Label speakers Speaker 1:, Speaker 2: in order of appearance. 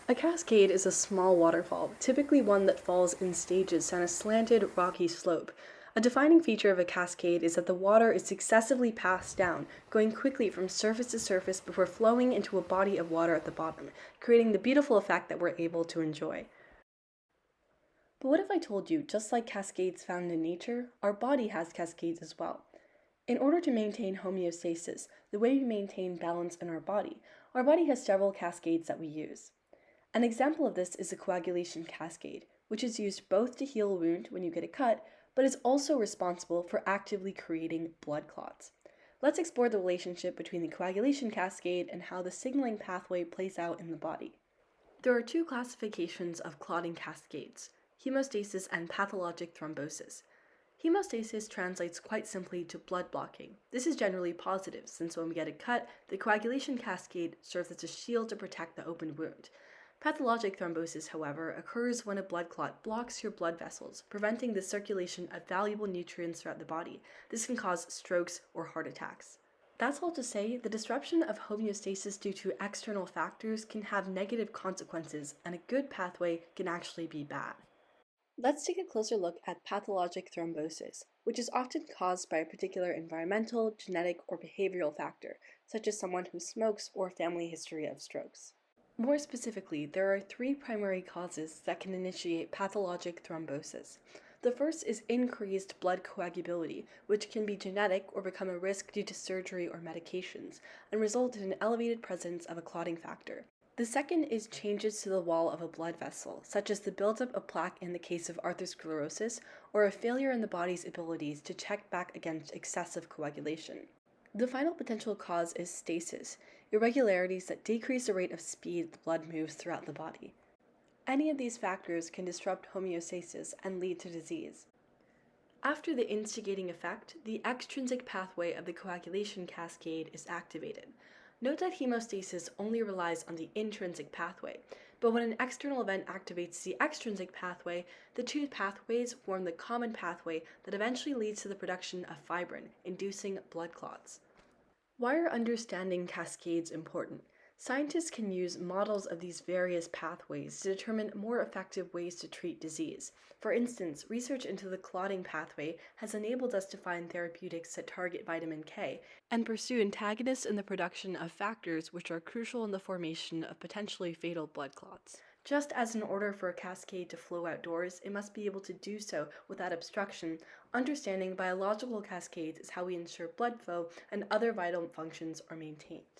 Speaker 1: A cascade is a small waterfall, typically one that falls in stages down a slanted, rocky slope. A defining feature of a cascade is that the water is successively passed down, going quickly from surface to surface before flowing into a body of water at the bottom, creating the beautiful effect that we're able to enjoy. But what if I told you, just like cascades found in nature, our body has cascades as well? In order to maintain homeostasis, the way we maintain balance in our body has several cascades that we use. An example of this is the coagulation cascade, which is used both to heal a wound when you get a cut, but is also responsible for actively creating blood clots. Let's explore the relationship between the coagulation cascade and how the signaling pathway plays out in the body. There are two classifications of clotting cascades: hemostasis and pathologic thrombosis. Hemostasis translates quite simply to blood blocking. This is generally positive, since when we get a cut, the coagulation cascade serves as a shield to protect the open wound. Pathologic thrombosis, however, occurs when a blood clot blocks your blood vessels, preventing the circulation of valuable nutrients throughout the body. This can cause strokes or heart attacks. That's all to say, the disruption of homeostasis due to external factors can have negative consequences, and a good pathway can actually be bad. Let's take a closer look at pathologic thrombosis, which is often caused by a particular environmental, genetic, or behavioral factor, such as someone who smokes or family history of strokes. More specifically, there are three primary causes that can initiate pathologic thrombosis. The first is increased blood coagulability, which can be genetic or become a risk due to surgery or medications, and result in an elevated presence of a clotting factor. The second is changes to the wall of a blood vessel, such as the buildup of plaque in the case of atherosclerosis, or a failure in the body's abilities to check back against excessive coagulation. The final potential cause is stasis, irregularities that decrease the rate of speed the blood moves throughout the body. Any of these factors can disrupt homeostasis and lead to disease. After the instigating effect, the extrinsic pathway of the coagulation cascade is activated. Note that hemostasis only relies on the intrinsic pathway, but when an external event activates the extrinsic pathway, the two pathways form the common pathway that eventually leads to the production of fibrin, inducing blood clots. Why are understanding cascades important? Scientists can use models of these various pathways to determine more effective ways to treat disease. For instance, research into the clotting pathway has enabled us to find therapeutics that target vitamin K and pursue antagonists in the production of factors which are crucial in the formation of potentially fatal blood clots. Just as in order for a cascade to flow outdoors, it must be able to do so without obstruction, understanding biological cascades is how we ensure blood flow and other vital functions are maintained.